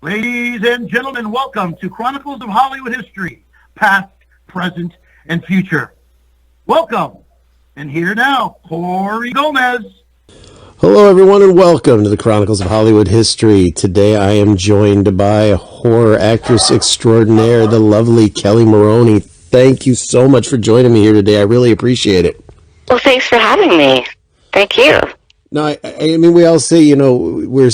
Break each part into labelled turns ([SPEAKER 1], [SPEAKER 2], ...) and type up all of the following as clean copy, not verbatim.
[SPEAKER 1] Ladies and gentlemen, welcome to Chronicles of Hollywood History, past, present, and future. Welcome. And here now, Corey Gomez.
[SPEAKER 2] Hello, everyone, and welcome to the Chronicles of Hollywood History. Today I am joined by horror actress extraordinaire, the lovely Kelli Maroney. Thank you so much for joining me here today. I really appreciate it.
[SPEAKER 3] Well, thanks for having me. Thank you.
[SPEAKER 2] No, I mean, we all say, you know,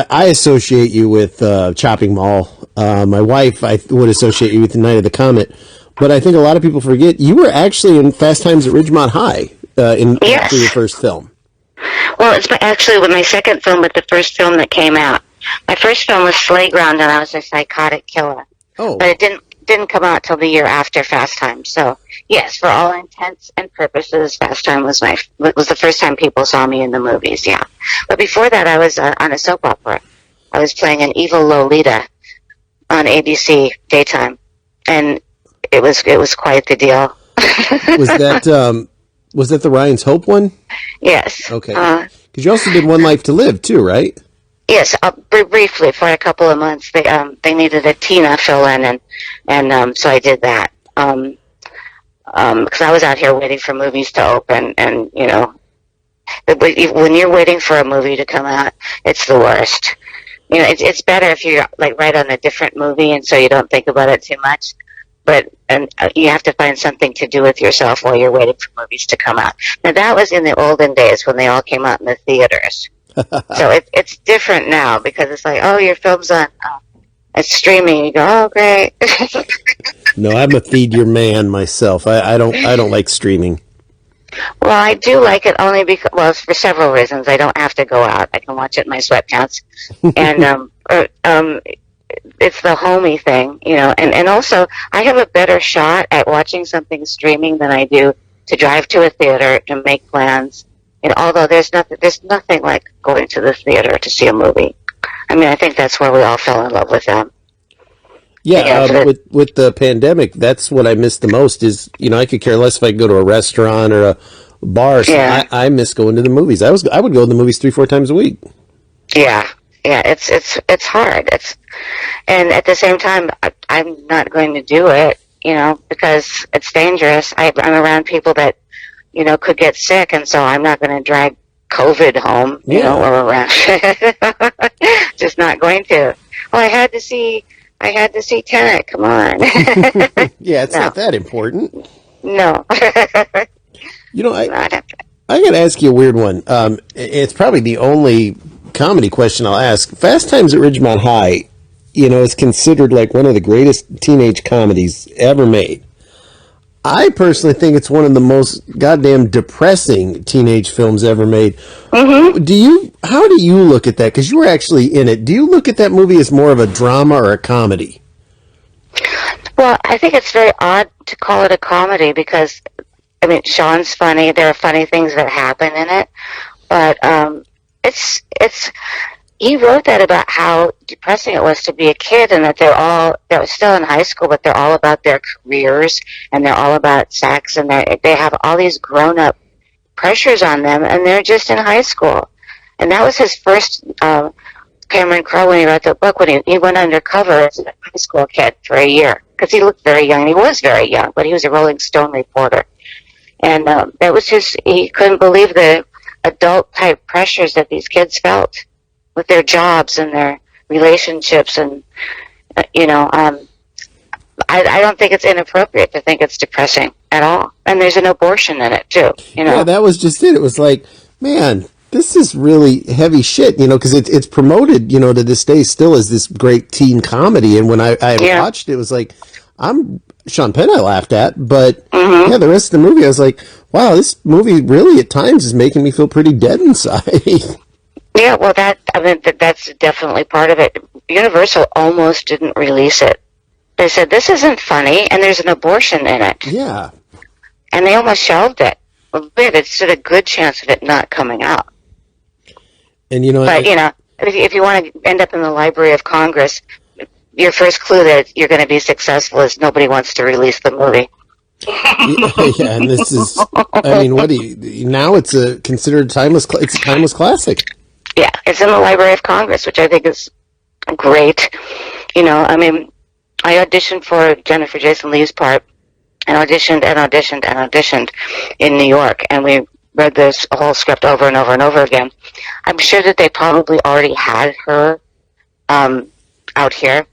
[SPEAKER 2] I associate you with Chopping Mall. My wife, I would associate you with the Night of the Comet. But I think a lot of people forget you were actually in Fast Times at Ridgemont High after your first film.
[SPEAKER 3] Well, it's actually my second film, but the first film that came out. My first film was Slayground, and I was a psychotic killer.
[SPEAKER 2] Oh.
[SPEAKER 3] But it didn't come out till the year after Fast Times. So, yes, for all intents and purposes, Fast Time was the first time people saw me in the movies, yeah. But before that, I was on a soap opera. I was playing an evil Lolita on ABC daytime, and it was quite the deal.
[SPEAKER 2] Was that the Ryan's Hope one?
[SPEAKER 3] Yes.
[SPEAKER 2] Okay. Because you also did One Life to Live, too, right?
[SPEAKER 3] Yes, briefly for a couple of months. They needed a Tina fill-in, and so I did that. Because I was out here waiting for movies to open, and you know, when you're waiting for a movie to come out, it's the worst. You know, it's better if you're like right on a different movie, and so you don't think about it too much. But you have to find something to do with yourself while you're waiting for movies to come out. Now that was in the olden days when they all came out in the theaters. So it's different now because it's like, oh, your film's on, it's streaming. You go, oh, great.
[SPEAKER 2] No, I'm a feed your man myself. I don't like streaming.
[SPEAKER 3] Well, I do like it only because, well, for several reasons. I don't have to go out. I can watch it in my sweatpants, and it's the homey thing, you know. And also, I have a better shot at watching something streaming than I do to drive to a theater to make plans. And although there's nothing like going to the theater to see a movie. I mean, I think that's where we all fell in love with them.
[SPEAKER 2] Yeah, with the pandemic, that's what I miss the most is, you know, I could care less if I go to a restaurant or a bar. So yeah. I miss going to the movies. I would go to the movies 3-4 times a week.
[SPEAKER 3] Yeah, it's hard. And at the same time, I'm not going to do it, you know, because it's dangerous. I'm around people that, you know, could get sick, and so I'm not going to drag COVID home, you know, or around. Just not going to. Well, I had to see Tenet. Come on.
[SPEAKER 2] Yeah, it's not that important.
[SPEAKER 3] No.
[SPEAKER 2] You know, I got to ask you a weird one. It's probably the only comedy question I'll ask. Fast Times at Ridgemont High, you know, is considered like one of the greatest teenage comedies ever made. I personally think it's one of the most goddamn depressing teenage films ever made. Mm-hmm. How do you look at that? Because you were actually in it. Do you look at that movie as more of a drama or a comedy?
[SPEAKER 3] Well, I think it's very odd to call it a comedy because, I mean, Sean's funny. There are funny things that happen in it, but he wrote that about how depressing it was to be a kid and that they're still in high school, but they're all about their careers and they're all about sex and they have all these grown-up pressures on them and they're just in high school. And that was his first, Cameron Crowe, when he wrote the book, when he went undercover as a high school kid for a year. Because he looked very young. He was very young, but he was a Rolling Stone reporter. And that was he couldn't believe the adult-type pressures that these kids felt with their jobs and their relationships, and you know, I don't think it's inappropriate to think it's depressing at all. And there's an abortion in it too. You know,
[SPEAKER 2] yeah, that was just it. It was like, man, this is really heavy shit. You know, because it's promoted, you know, to this day still as this great teen comedy. And when I watched it, it was like, Sean Penn I laughed at, but yeah, the rest of the movie, I was like, wow, this movie really at times is making me feel pretty dead inside.
[SPEAKER 3] Yeah, well, that's definitely part of it. Universal almost didn't release it. They said, this isn't funny, and there's an abortion in it.
[SPEAKER 2] Yeah.
[SPEAKER 3] And they almost shelved it. Well, it stood a good chance of it not coming out.
[SPEAKER 2] And, you know...
[SPEAKER 3] But, you know, if you want to end up in the Library of Congress, your first clue that you're going to be successful is nobody wants to release the movie.
[SPEAKER 2] Yeah, and this is... I mean, now it's considered it's a timeless classic.
[SPEAKER 3] Yeah, it's in the Library of Congress, which I think is great. I mean, I auditioned for Jennifer Jason Leigh's part, and auditioned in New York, and we read this whole script over and over and over again. I'm sure that they probably already had her out here,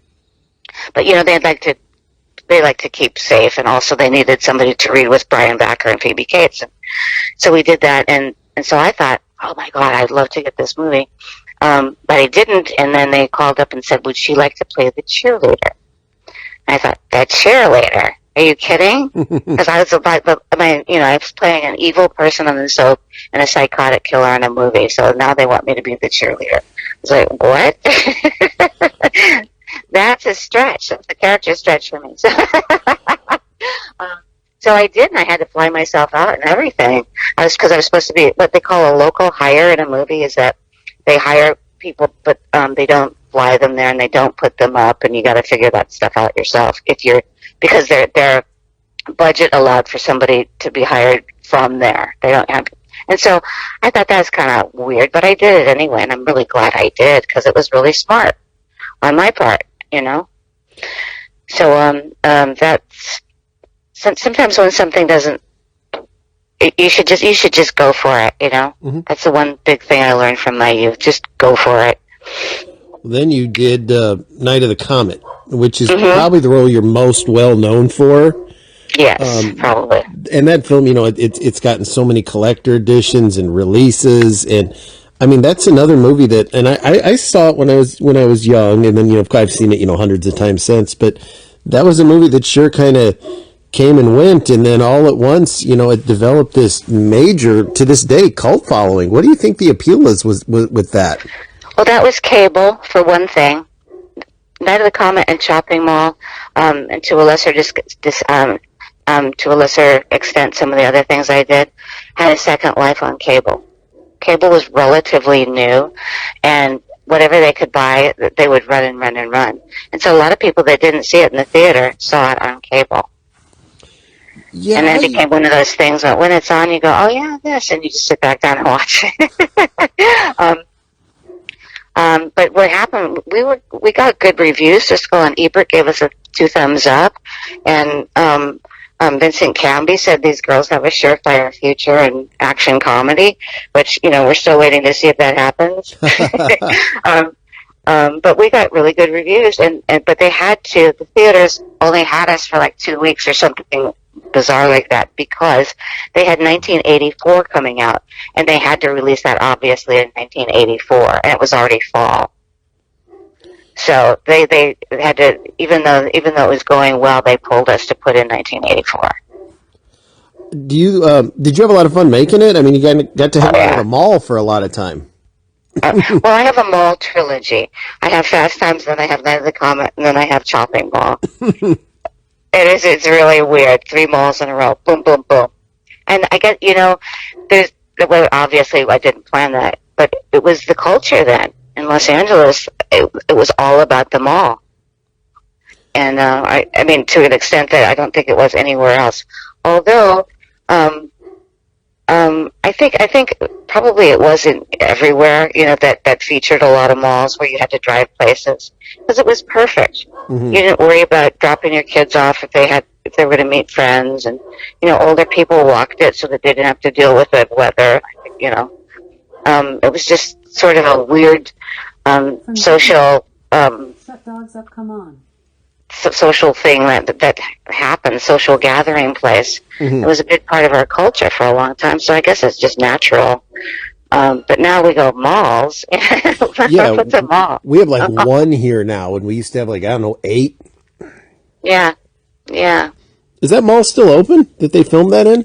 [SPEAKER 3] but they like to keep safe, and also they needed somebody to read with Brian Backer and Phoebe Cates. And so we did that, and so I thought, oh my God, I'd love to get this movie. But I didn't, and then they called up and said, would she like to play the cheerleader? And I thought, the cheerleader? Are you kidding? Because I was I was playing an evil person on the soap and a psychotic killer in a movie, so now they want me to be the cheerleader. I was like, what? That's a stretch. That's a character stretch for me. So I did, and I had to fly myself out and everything. Because I was supposed to be what they call a local hire in a movie, is that they hire people, but they don't fly them there and they don't put them up, and you got to figure that stuff out yourself. Because their budget allowed for somebody to be hired from there. They don't have, and so I thought that was kind of weird, but I did it anyway, and I'm really glad I did because it was really smart on my part, So that's sometimes when something doesn't, you should just go for it, Mm-hmm. That's the one big thing I learned from my youth. Just go for it.
[SPEAKER 2] Then you did Night of the Comet, which is
[SPEAKER 3] Mm-hmm.
[SPEAKER 2] probably the role you're most well known for.
[SPEAKER 3] Yes, probably.
[SPEAKER 2] And that film, it's gotten so many collector editions and releases, and I mean that's another movie that, and I saw it when I was young, and then I've seen it hundreds of times since, but that was a movie that sure kind of came and went, and then all at once, it developed this major, to this day, cult following. What do you think the appeal is with that?
[SPEAKER 3] Well, that was cable, for one thing. Night of the Comet and Shopping Mall, and to a lesser extent, some of the other things I did, had a second life on cable. Cable was relatively new, and whatever they could buy, they would run and run and run. And so a lot of people that didn't see it in the theater saw it on cable. Yeah, and then it became one of those things where when it's on, you go, oh yeah, this, and you just sit back down and watch it. But what happened, we got good reviews. Siskel and Ebert gave us 2 thumbs up, and Vincent Canby said these girls have a surefire future in action comedy, which, we're still waiting to see if that happens. But we got really good reviews, but the theaters only had us for like 2 weeks or something bizarre like that, because they had 1984 coming out, and they had to release that obviously in 1984, and it was already fall. So they had to, even though it was going well, they pulled us to put in 1984.
[SPEAKER 2] Did you have a lot of fun making it? I mean, you got to hang out at a mall for a lot of time.
[SPEAKER 3] Well, I have a mall trilogy. I have Fast Times, then I have Night of the Comet, and then I have Chopping Mall. It's really weird. 3 malls in a row. Boom, boom, boom. And I get, obviously I didn't plan that, but it was the culture then. In Los Angeles, it was all about the mall. And, I mean, to an extent that I don't think it was anywhere else. Although, I think probably it wasn't everywhere, that featured a lot of malls where you had to drive places, because it was perfect. Mm-hmm. You didn't worry about dropping your kids off if they were to meet friends, and older people walked it so that they didn't have to deal with the weather. It was just sort of a weird social
[SPEAKER 4] shut dogs up, come on.
[SPEAKER 3] Social thing that happened, social gathering place. Mm-hmm. It was a big part of our culture for a long time, so I guess it's just natural. But now we go malls.
[SPEAKER 2] Yeah,
[SPEAKER 3] what's a mall?
[SPEAKER 2] We have like one here now, and we used to have 8.
[SPEAKER 3] Yeah.
[SPEAKER 2] Is that mall still open that they filmed that in?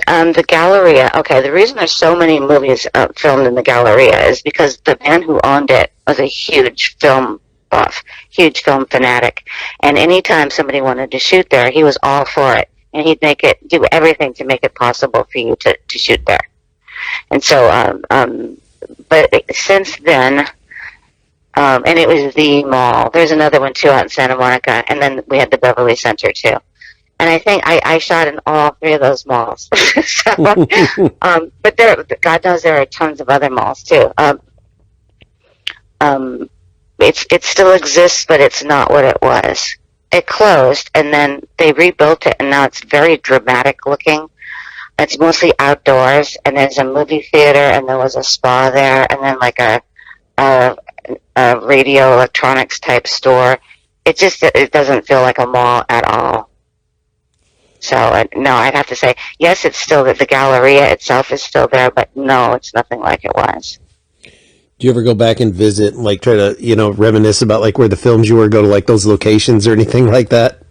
[SPEAKER 3] The Galleria. Okay, the reason there's so many movies filmed in the Galleria is because the man who owned it was a huge film buff, huge film fanatic, and anytime somebody wanted to shoot there, he was all for it, and he'd do everything to make it possible for you to shoot there. And so, but since then, and it was the mall. There's another one too out in Santa Monica, and then we had the Beverly Center too. And I think I shot in all 3 of those malls. So, but God knows there are tons of other malls too. it still exists, but it's not what it was. It closed, and then they rebuilt it, and now it's very dramatic looking. It's mostly outdoors, and there's a movie theater, and there was a spa there, and then like a radio electronics type store. It doesn't feel like a mall at all. So no, I'd have to say yes. It's still the Galleria itself is still there, but no, it's nothing like it was.
[SPEAKER 2] Do you ever go back and visit and like try to, reminisce about like where the films you were, go to like those locations or anything like that?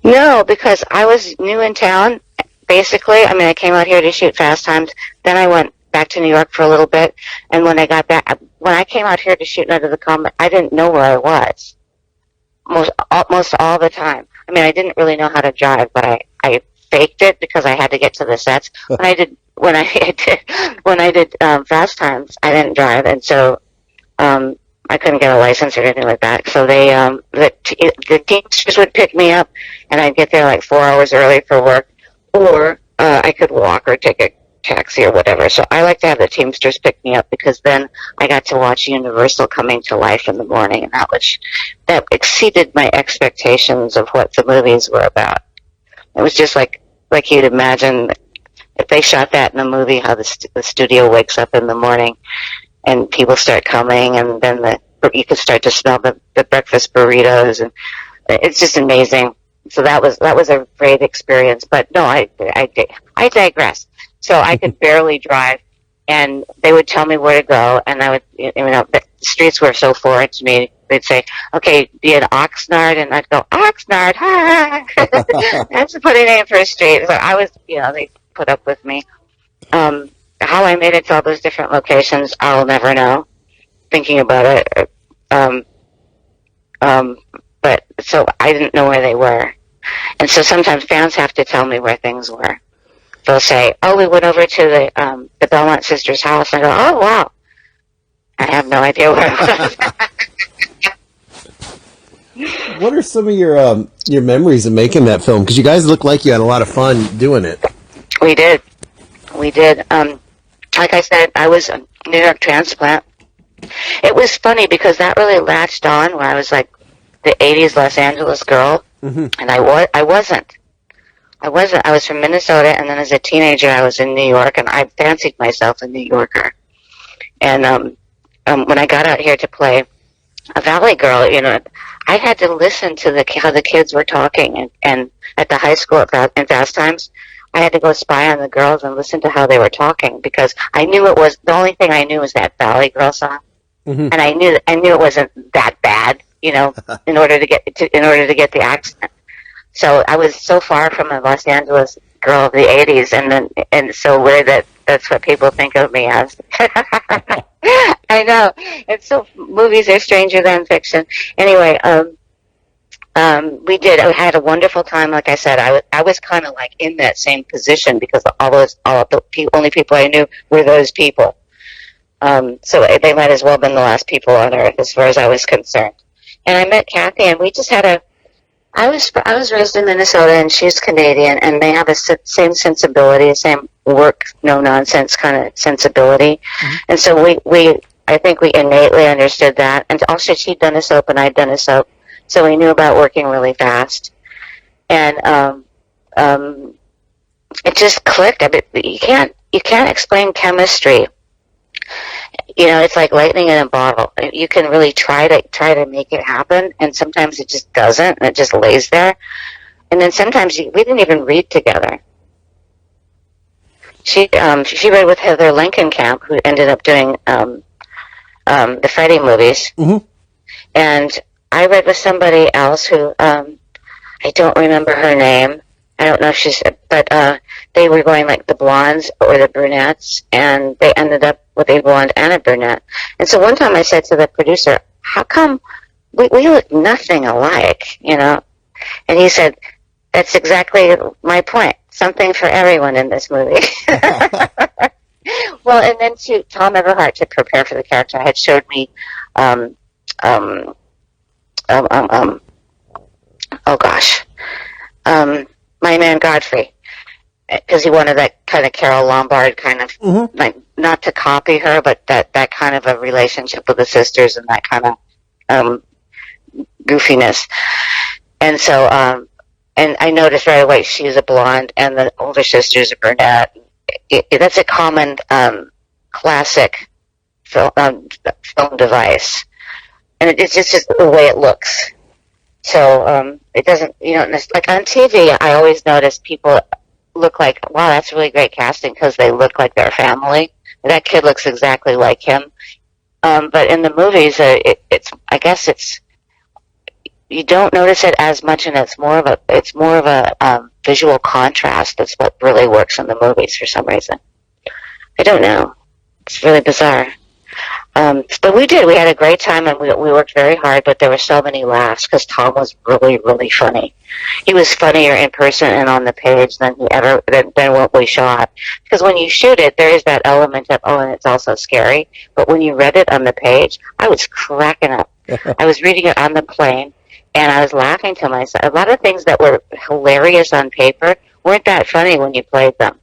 [SPEAKER 3] No, because I was new in town, basically. I mean, I came out here to shoot Fast Times. Then I went back to New York for a little bit. And when I came out here to shoot Night of the Comet, I didn't know where I was most all the time. I mean, I didn't really know how to drive, but I faked it because I had to get to the sets. When I did Fast Times, I didn't drive, and so I couldn't get a license or anything like that. So the teamsters would pick me up, and I'd get there like 4 hours early for work, or I could walk or take a taxi or whatever. So I like to have the teamsters pick me up because then I got to watch Universal coming to life in the morning, and that exceeded my expectations of what the movies were about. It was just like you'd imagine if they shot that in a movie, how the studio wakes up in the morning and people start coming, and then you could start to smell the breakfast burritos, and it's just amazing. So that was a great experience. But no, I digress. So I could barely drive, and they would tell me where to go, and I would, the streets were so foreign to me. They'd say, "Okay, be in Oxnard," and I'd go, "Oxnard, hi." That's a funny name for a street. So I was, they put up with me. How I made it to all those different locations, I'll never know. Thinking about it, but so I didn't know where they were, and so sometimes fans have to tell me where things were. They'll say, "Oh, we went over to the Belmont sisters' house," and I go, "Oh, wow." I have no idea where it was.
[SPEAKER 2] What are some of your memories of making that film? Because you guys look like you had a lot of fun doing it.
[SPEAKER 3] We did. Like I said, I was a New York transplant. It was funny because that really latched on where I was like the 80s Los Angeles girl, and I wasn't. I was from Minnesota, and then as a teenager I was in New York, and I fancied myself a New Yorker. And when I got out here to play a Valley girl, I had to listen to how the kids were talking, and at the high school in Fast Times, I had to go spy on the girls and listen to how they were talking, because I knew the only thing I knew was that Valley Girl song, and I knew it wasn't that bad, in order to get the accent. So I was so far from a Los Angeles girl of the '80s, and so weird that's what people think of me as. I know, it's so movies are stranger than fiction. Anyway, we did. I had a wonderful time. Like I said, I was kind of like in that same position because all the only people I knew were those people. So they might as well have been the last people on Earth as far as I was concerned. And I met Kathy, and we just had I was raised in Minnesota, and she's Canadian, and they have the same sensibility, same work, no nonsense kind of sensibility. Mm-hmm. And so I think we innately understood that. And also, she'd done a soap, and I'd done a soap. So we knew about working really fast, and it just clicked. I mean, you can't explain chemistry. It's like lightning in a bottle. You can really try to make it happen, and sometimes it just doesn't, and it just lays there. And then sometimes we didn't even read together. She read with Heather Langenkamp, who ended up doing the Freddy movies, mm-hmm. And I read with somebody else who I don't remember her name. I don't know if she's, but they were going like the blondes or the brunettes, and they ended up with a blonde and a brunette. And so one time I said to the producer, "How come we look nothing alike?" And he said, "That's exactly my point. Something for everyone in this movie." Well, and then Tom Everhart, to prepare for the character, had showed me My Man Godfrey, because he wanted that kind of Carol Lombard kind of, like, not to copy her, but that kind of a relationship with the sisters, and that kind of goofiness. And so, and I noticed right away she's a blonde and the older sister's a brunette. That's a common classic film device. And it's just the way it looks. So it doesn't, like on TV, I always notice people look like, wow, that's really great casting because they look like their family. That kid looks exactly like him. But in the movies, I guess you don't notice it as much, and it's more of a visual contrast. That's what really works in the movies for some reason. I don't know. It's really bizarre. But we had a great time, and we worked very hard, but there were so many laughs because Tom was really, really funny. He was funnier in person and on the page than what we shot. Because when you shoot it, there is that element of, and it's also scary. But when you read it on the page, I was cracking up. I was reading it on the plane, and I was laughing to myself. A lot of things that were hilarious on paper weren't that funny when you played them.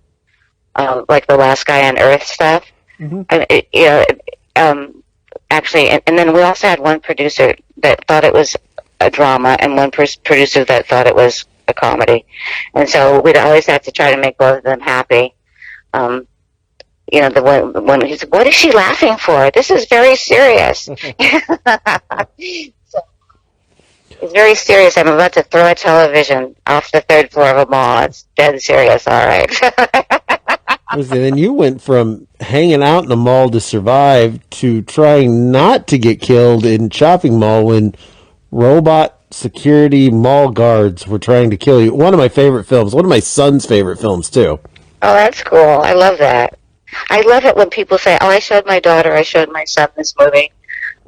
[SPEAKER 3] Like the Last Guy on Earth stuff. Mm-hmm. Actually, and then we also had one producer that thought it was a drama and one producer that thought it was a comedy. And so we'd always have to try to make both of them happy. The one he said, "What is she laughing for? This is very serious." So, it's very serious. I'm about to throw a television off the third floor of a mall. It's dead serious, all right.
[SPEAKER 2] Then you went from hanging out in the mall to survive to trying not to get killed in shopping mall when robot security mall guards were trying to kill you. One of my favorite films. One of my son's favorite films, too.
[SPEAKER 3] Oh, that's cool. I love that. I love it when people say, I showed my daughter, I showed my son this movie.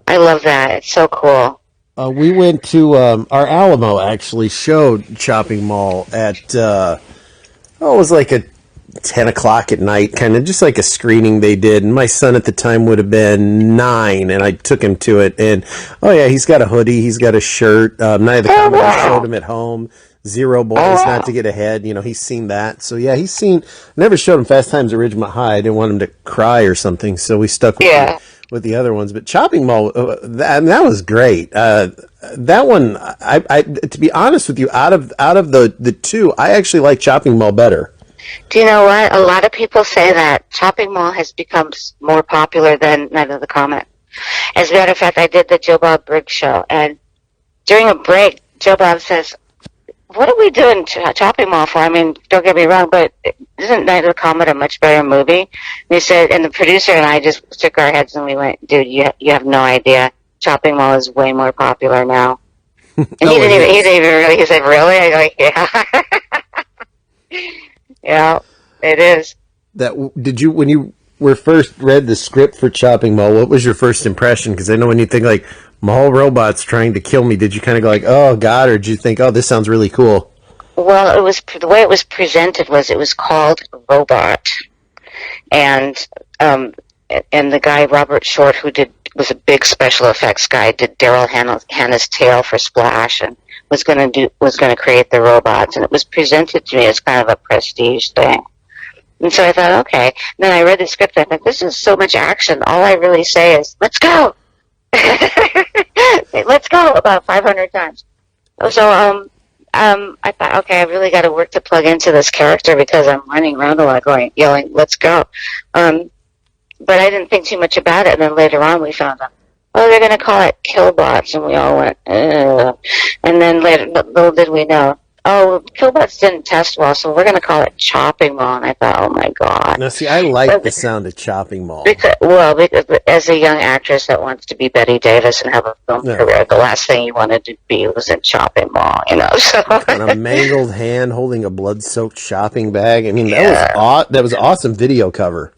[SPEAKER 3] I love that. It's so cool.
[SPEAKER 2] We went to our Alamo actually showed shopping mall at, it was like a 10 o'clock at night, kind of just like a screening they did. And my son at the time would have been 9, and I took him to it. And, he's got a hoodie, he's got a shirt. Night of the Comet, I showed him at home. Zero Boys Not to Get Ahead. He's seen that. So, yeah, he's seen, never showed him Fast Times at Ridgemont High. I didn't want him to cry or something, so we stuck with the other ones. But Shopping Mall, that was great. That one, I to be honest with you, out of the two, I actually like Shopping Mall better.
[SPEAKER 3] Do you know what? A lot of people say that Shopping Mall has become more popular than Night of the Comet. As a matter of fact, I did the Joe Bob Briggs show, and during a break, Joe Bob says, "What are we doing Shopping Mall for? I mean, don't get me wrong, but isn't Night of the Comet a much better movie?" And he said, and the producer and I just shook our heads and we went, "Dude, you have no idea. Shopping Mall is way more popular now." And he said, "Really?" I go, "Yeah." Yeah, it is.
[SPEAKER 2] Did you, when you were first read the script for Shopping Mall, what was your first impression? Because I know when you think like mall robots trying to kill me, did you kind of go like, "Oh God," or did you think, "Oh, this sounds really cool"?
[SPEAKER 3] Well, it was the way it was presented was it was called Robot, and the guy Robert Short, who was a big special effects guy, did Daryl Hannah's tail for Splash, and was going to create the robots, and it was presented to me as kind of a prestige thing. And so I thought, okay. And then I read the script, and I thought, this is so much action. All I really say is, "Let's go!" "Let's go!" about 500 times. So I thought, okay, I really got to work to plug into this character because I'm running around a lot yelling, "Let's go!" But I didn't think too much about it, and then later on we found out, they're going to call it Killbots, and we all went, ugh. And then later, little did we know, Killbots didn't test well, so we're going to call it Chopping Mall. And I thought, oh my God.
[SPEAKER 2] Now, see, I like the sound of Chopping Mall.
[SPEAKER 3] Because as a young actress that wants to be Betty Davis and have a film career, the last thing you wanted to be was in Chopping Mall, So.
[SPEAKER 2] And a mangled hand holding a blood-soaked shopping bag. I mean, that was an awesome video cover.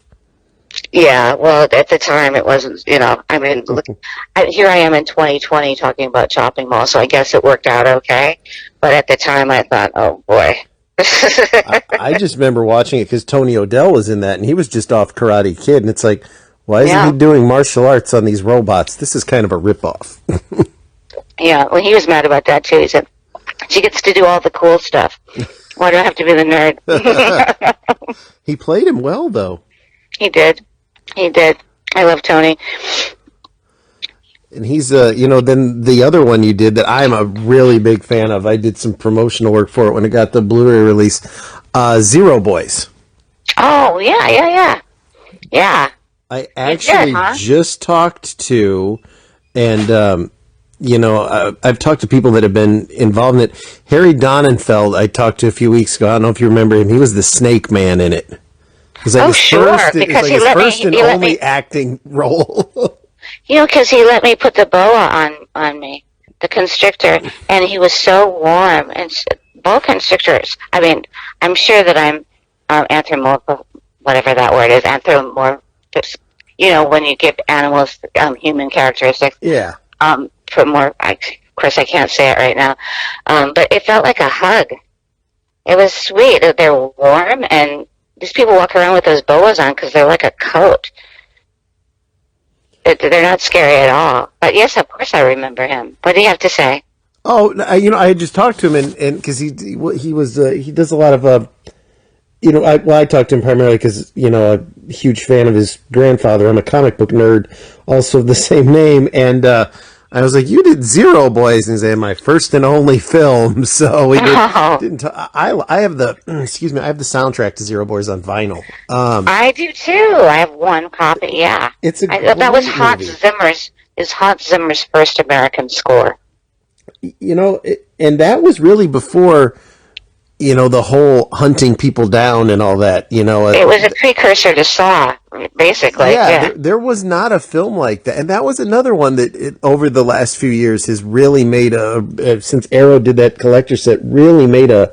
[SPEAKER 3] Yeah, well, at the time it wasn't, I mean, look, here I am in 2020 talking about Chopping Mall, so I guess it worked out okay. But at the time I thought, oh boy.
[SPEAKER 2] I just remember watching it because Tony O'Dell was in that, and he was just off Karate Kid, and it's like, why isn't he doing martial arts on these robots? This is kind of a ripoff.
[SPEAKER 3] Yeah, well, he was mad about that too. He said, she gets to do all the cool stuff. Why do I have to be the nerd?
[SPEAKER 2] He played him well, though.
[SPEAKER 3] He did. I love Tony.
[SPEAKER 2] And he's then the other one you did that I'm a really big fan of. I did some promotional work for it when it got the Blu-ray release. Zero Boys.
[SPEAKER 3] Oh, yeah. Yeah.
[SPEAKER 2] I actually just talked to, and I've talked to people that have been involved in it. Harry Donenfeld, I talked to a few weeks ago. I don't know if you remember him. He was the Snake Man in it. It was like his first and only acting role.
[SPEAKER 3] Because he let me put the boa on me, the constrictor, and he was so warm. And boa constrictors, I mean, I'm sure that I'm anthropomorphic, whatever that word is, anthropomorphic, when you give animals human characteristics.
[SPEAKER 2] Yeah.
[SPEAKER 3] For more, of course, I can't say it right now, but it felt like a hug. It was sweet. They're warm, and these people walk around with those boas on because they're like a coat. They're not scary at all. But yes, of course, I remember him. What do you have to say?
[SPEAKER 2] Oh, I had just talked to him, and because he does a lot of I talked to him primarily because a huge fan of his grandfather. I'm a comic book nerd, also of the same name, and I was like, "You did Zero Boys," and he said, "My first and only film." So we didn't. I have the I have the soundtrack to Zero Boys on vinyl.
[SPEAKER 3] I do too. I have one copy. Yeah,
[SPEAKER 2] it's
[SPEAKER 3] that was Hans Zimmer's first American score.
[SPEAKER 2] And that was really before. The whole hunting people down and all that, it
[SPEAKER 3] was a precursor to Saw, basically. Yeah.
[SPEAKER 2] There was not a film like that. And that was another one that over the last few years has really made since Arrow did that collector set, really made a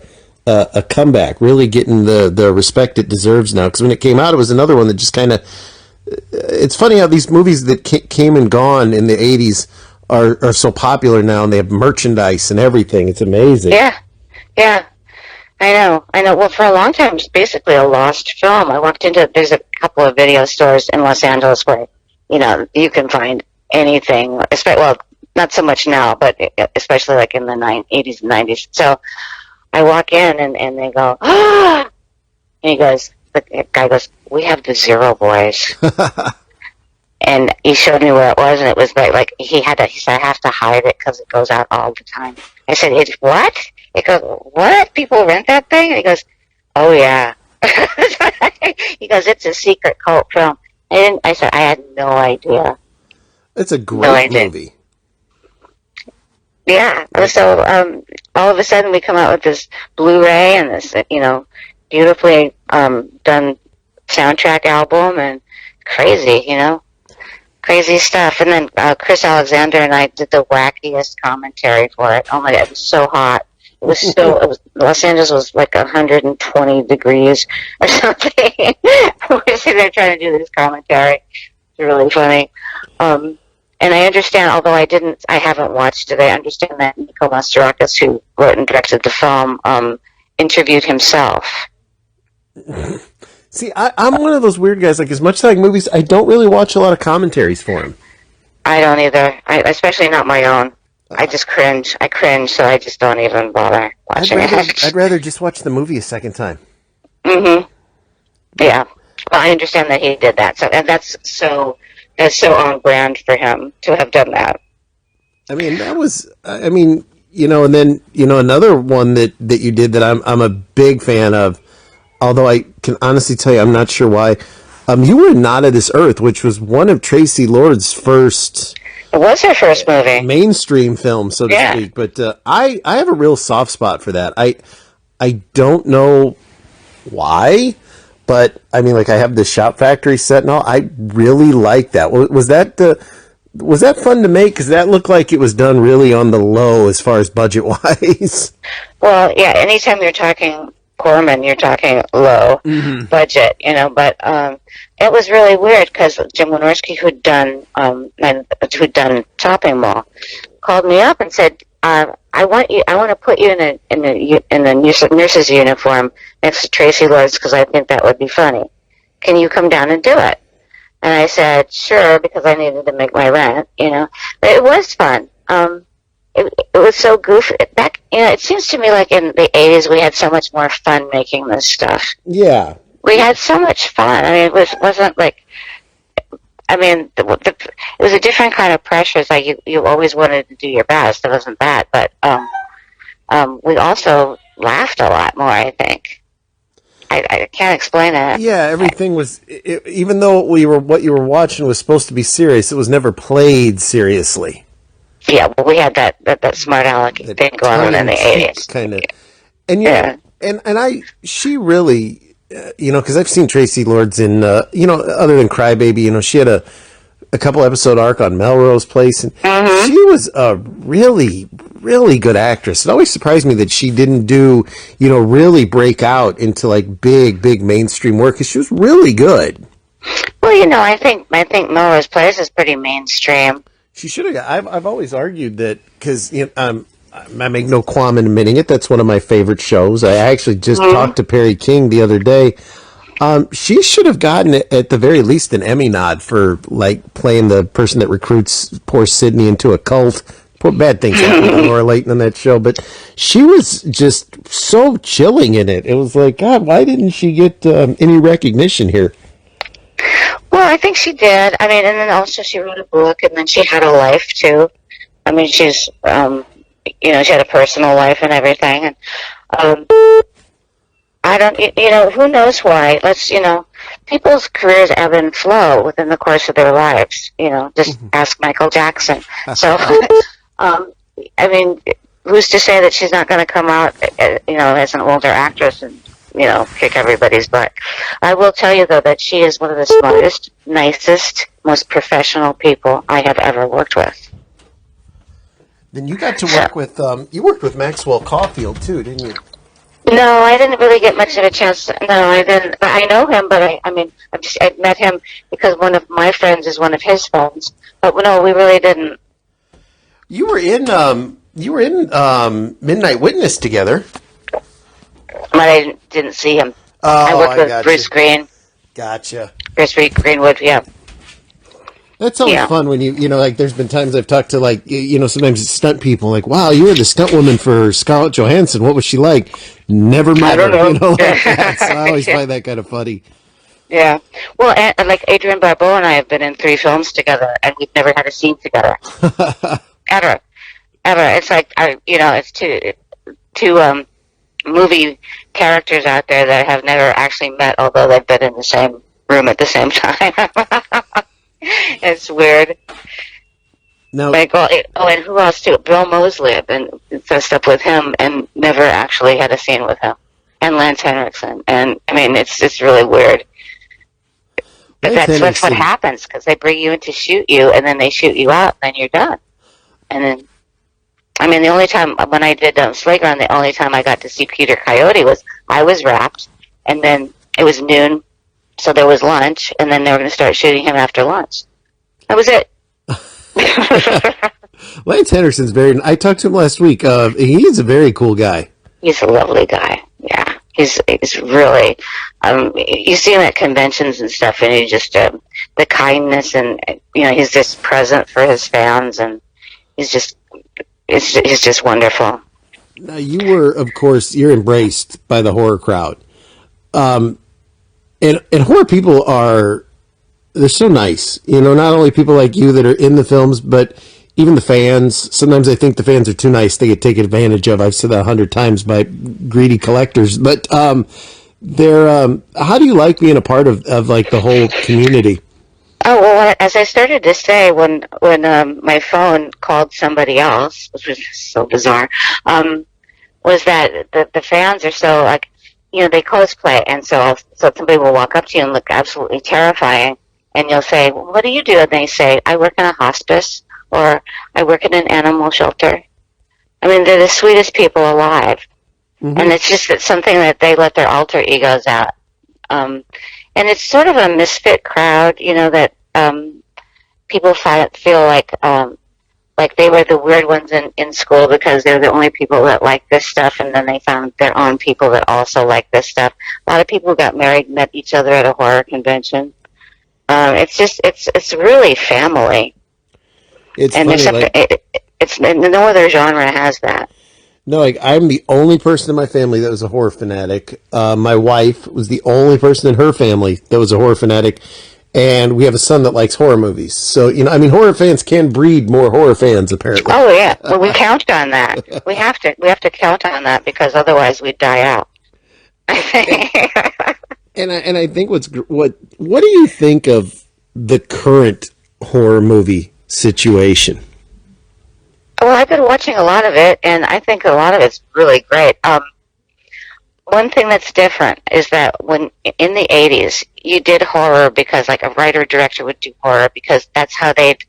[SPEAKER 2] comeback, really getting the respect it deserves now. Because when it came out, it was another one that just kind of, it's funny how these movies that came and gone in the 80s are so popular now, and they have merchandise and everything. It's amazing.
[SPEAKER 3] Yeah. I know. Well, for a long time, it's basically a lost film. I walked there's a couple of video stores in Los Angeles where, you can find anything. Well, not so much now, but especially like in the 80s and 90s. So I walk in and they go, ah! And the guy goes, "We have the Zero Boys." And he showed me where it was, and it was like he said, "I have to hide it because it goes out all the time." I said, "It's what?" He goes, "What? People rent that thing?" And he goes, "Oh yeah." He goes, "It's a secret cult film." I said, "I had no idea."
[SPEAKER 2] It's a great movie.
[SPEAKER 3] Yeah. So all of a sudden we come out with this Blu-ray and this beautifully done soundtrack album, and crazy stuff. And then Chris Alexander and I did the wackiest commentary for it. Oh my God, it was so hot. Los Angeles was like 120 degrees or something. We're sitting there trying to do this commentary. It's really funny. And I understand, although I haven't watched it, I understand that Nico Mastorakis, who wrote and directed the film, interviewed himself.
[SPEAKER 2] See, I'm one of those weird guys. Like, as much as I like movies, I don't really watch a lot of commentaries for him.
[SPEAKER 3] I don't either. Especially not my own. I just cringe. I cringe, so I just don't even bother watching it.
[SPEAKER 2] I'd rather just watch the movie a second time.
[SPEAKER 3] Mm-hmm. Yeah. Well, I understand that he did that. And that's so on brand for him to have done that.
[SPEAKER 2] I mean, and then, another one that you did that I'm a big fan of, although I can honestly tell you, I'm not sure why. You were Not of This Earth, which was one of Tracy Lord's first...
[SPEAKER 3] It was her first movie.
[SPEAKER 2] Mainstream film, so to speak. But I have a real soft spot for that. I don't know why, but I mean, like, I have the Shop Factory set and all. I really like that. Was that fun to make? Because that looked like it was done really on the low as far as budget wise.
[SPEAKER 3] Well, yeah. Anytime you're talking Corman, you're talking low budget, but it was really weird because Jim Wynorski, who'd done Chopping Mall, called me up and said, "I want to put you in a nurse's uniform next to Tracy Lords because I think that would be funny. Can you come down and do it?" And I said, "Sure," because I needed to make my rent, But it was fun. It was so goofy. It seems to me like in the 80s we had so much more fun making this stuff.
[SPEAKER 2] Yeah.
[SPEAKER 3] We had so much fun. I mean, it wasn't like... I mean, it was a different kind of pressure. It's like you always wanted to do your best. It wasn't that, but we also laughed a lot more. I think I can't explain it.
[SPEAKER 2] Yeah, everything was, even though what you were watching was supposed to be serious, it was never played seriously.
[SPEAKER 3] Yeah, well, we had that smart aleck thing going on in the 80s.
[SPEAKER 2] Kind of. And yeah, she really, because I've seen Tracy Lords in, other than Crybaby, she had a couple episode arc on Melrose Place, and she was a really, really good actress. It always surprised me that she didn't do, really break out into like big mainstream work, because she was really good.
[SPEAKER 3] Well, I think Melrose Place is pretty mainstream.
[SPEAKER 2] She should have. I've always argued that, because I make no qualm in admitting it. That's one of my favorite shows. I actually just talked to Perry King the other day. She should have gotten, at the very least, an Emmy nod for like playing the person that recruits poor Sydney into a cult. Poor bad things happen to Laura Leighton on that show, but she was just so chilling in it. It was like, God, why didn't she get any recognition here?
[SPEAKER 3] Well, I think she did. I mean, and then also she wrote a book, and then she had a life too. I mean, she's, she had a personal life and everything, and I don't, who knows why? People's careers ebb and flow within the course of their lives. Just ask Michael Jackson. So, I mean, who's to say that she's not going to come out, as an older actress and, kick everybody's butt? I will tell you, though, that she is one of the smartest, nicest, most professional people I have ever worked with.
[SPEAKER 2] Then you got to work with, you worked with Maxwell Caulfield, too, didn't you?
[SPEAKER 3] No, I didn't really get much of a chance. No, I didn't. I know him, but I met him because one of my friends is one of his friends. But no, we really didn't.
[SPEAKER 2] You were in Midnight Witness together.
[SPEAKER 3] But I didn't see him.
[SPEAKER 2] Oh,
[SPEAKER 3] I worked with Bruce Green.
[SPEAKER 2] Gotcha.
[SPEAKER 3] Bruce Greenwood, yeah.
[SPEAKER 2] That's always fun when there's been times I've talked to, sometimes it's stunt people, like, wow, you were the stunt woman for Scarlett Johansson. What was she like? Never met her. Like that. So I always find that kind of funny.
[SPEAKER 3] Yeah. Well, like Adrienne Barbeau and I have been in 3 films together, and we've never had a scene together. Ever. It's like, it's two movie characters out there that have never actually met, although they've been in the same room at the same time. It's weird.
[SPEAKER 2] No.
[SPEAKER 3] And who else too? Bill Moseley. I've been dressed up with him and never actually had a scene with him. And Lance Henriksen. And I mean, it's really weird. But that's what happens, because they bring you in to shoot you, and then they shoot you out, and then you're done. And then, I mean, the only time when I did Slager, the only time I got to see Peter Coyote was I was wrapped, and then it was noon. So there was lunch, and then they were going to start shooting him after lunch. That was it.
[SPEAKER 2] Lance Henderson's I talked to him last week. He's a very cool guy. He's
[SPEAKER 3] a lovely guy. Yeah, he's really. You see him at conventions and stuff, and he's just the kindness, and he's just present for his fans, and he's just wonderful.
[SPEAKER 2] Now you were, of course, you're embraced by the horror crowd. And horror people they're so nice. Not only people like you that are in the films, but even the fans. Sometimes I think the fans are too nice. They get taken advantage of. I've said that 100 times by greedy collectors. But how do you like being a part of like the whole community?
[SPEAKER 3] Oh, well, as I started to say, when my phone called somebody else, which was so bizarre, was that the fans are so, like, they cosplay, and so somebody will walk up to you and look absolutely terrifying, and you'll say, well, what do you do? And they say, I work in a hospice, or I work in an animal shelter. I mean, they're the sweetest people alive. Mm-hmm. And it's just something that they let their alter egos out. And it's sort of a misfit crowd, that people feel like they were the weird ones in school because they're the only people that like this stuff, and then they found their own people that also like this stuff. A lot of people got married, met each other at a horror convention. It's really family.
[SPEAKER 2] It's
[SPEAKER 3] and
[SPEAKER 2] funny,
[SPEAKER 3] no other genre has that.
[SPEAKER 2] No, I'm the only person in my family that was a horror fanatic. My wife was the only person in her family that was a horror fanatic. and we have a son that likes horror movies. So, I mean, horror fans can breed more horror fans, apparently.
[SPEAKER 3] Oh yeah, well, we count on that. We have to count on that because otherwise we'd die out.
[SPEAKER 2] And I think what do you think of the current horror movie situation?
[SPEAKER 3] Well, I've been watching a lot of it, and I think a lot of it's really great. One thing that's different is that when in the 80s, you did horror because, like, a writer-director would do horror because that's how they'd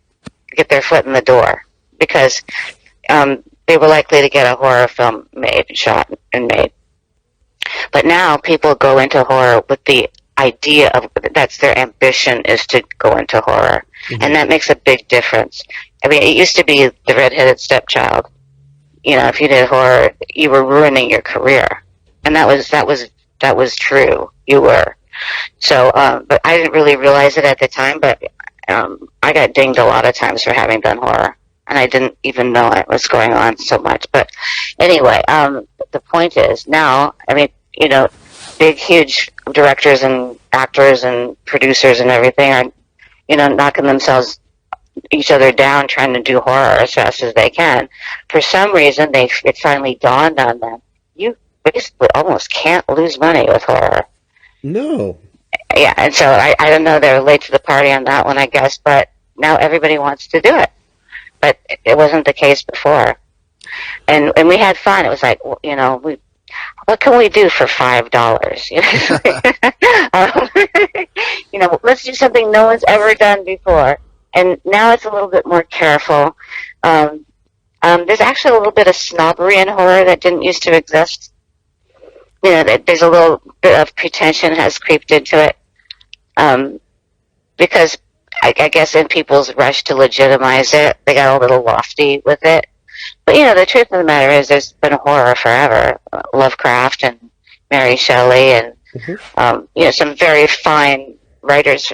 [SPEAKER 3] get their foot in the door. Because they were likely to get a horror film made, shot, and made. But now people go into horror with the idea of that's their ambition is to go into horror. Mm-hmm. And that makes a big difference. I mean, it used to be the redheaded stepchild. If you did horror, you were ruining your career. And that was true. You were. So, but I didn't really realize it at the time, but I got dinged a lot of times for having done horror. And I didn't even know it was going on so much. But anyway, the point is now, I mean, big, huge directors and actors and producers and everything are, knocking each other down trying to do horror as fast as they can. For some reason, it finally dawned on them. You basically almost can't lose money with horror.
[SPEAKER 2] No.
[SPEAKER 3] Yeah, and so I don't know, they're late to the party on that one, I guess, but now everybody wants to do it. But it wasn't the case before. And we had fun. It was like, what can we do for $5? Let's do something no one's ever done before. And now it's a little bit more careful. There's actually a little bit of snobbery in horror that didn't used to exist. There's a little bit of pretension has creeped into it. Because I guess in people's rush to legitimize it, they got a little lofty with it. But, the truth of the matter is there's been horror forever. Lovecraft and Mary Shelley and, some very fine writers,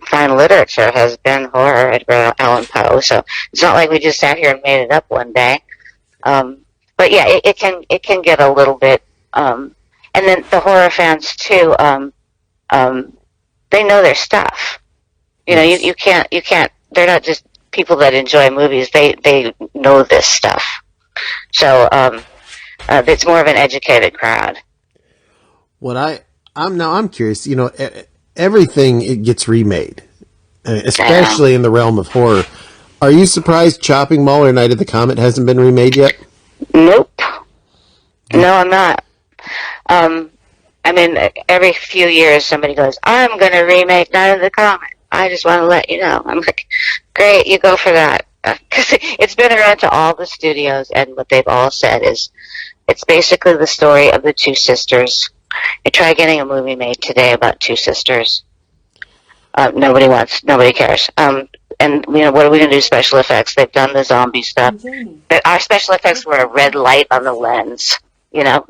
[SPEAKER 3] fine literature has been horror, Edgar Allan Poe. So it's not like we just sat here and made it up one day. But yeah, it can get a little bit, and then the horror fans too, they know their stuff. You can't, they're not just people that enjoy movies, they know this stuff. So it's more of an educated crowd. I'm curious,
[SPEAKER 2] everything it gets remade, especially in the realm of horror. Are you surprised Chopping Mall or Night at the Comet hasn't been remade yet?
[SPEAKER 3] Nope. No, I'm not. I mean, every few years somebody goes, I'm going to remake Night at the Comet. I just want to let you know. I'm like, great, you go for that. Because it's been around to all the studios, and what they've all said is it's basically the story of the two sisters. You try getting a movie made today about two sisters. Nobody cares. And, what are we going to do? Special effects. They've done the zombie stuff. Our special effects were a red light on the lens.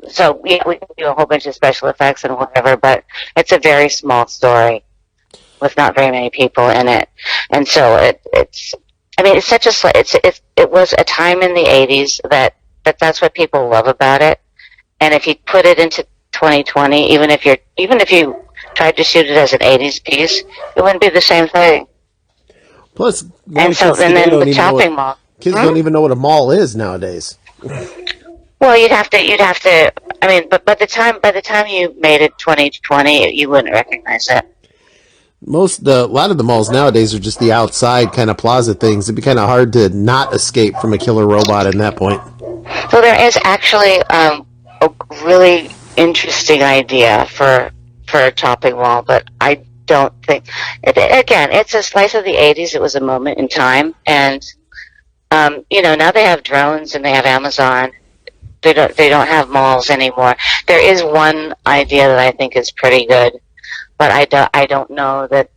[SPEAKER 3] So we can do a whole bunch of special effects and whatever, but it's a very small story with not very many people in it. And so it's such it was a time in the 80s that's what people love about it. And if you put it into 2020, even if you tried to shoot it as an 80s piece, it wouldn't be the same thing.
[SPEAKER 2] Plus,
[SPEAKER 3] then the Chopping Mall.
[SPEAKER 2] Kids don't even know what a mall is nowadays.
[SPEAKER 3] Well, you'd have to. I mean, but by the time you made it 2020, you wouldn't recognize it.
[SPEAKER 2] A lot of the malls nowadays are just the outside kind of plaza things. It'd be kind of hard to not escape from a killer robot at that point.
[SPEAKER 3] So there is actually a really interesting idea for a Chopping Mall, but I don't think. Again, it's a slice of the 80s. It was a moment in time, and now they have drones and they have Amazon. They don't have malls anymore. There is one idea that I think is pretty good, but I don't know that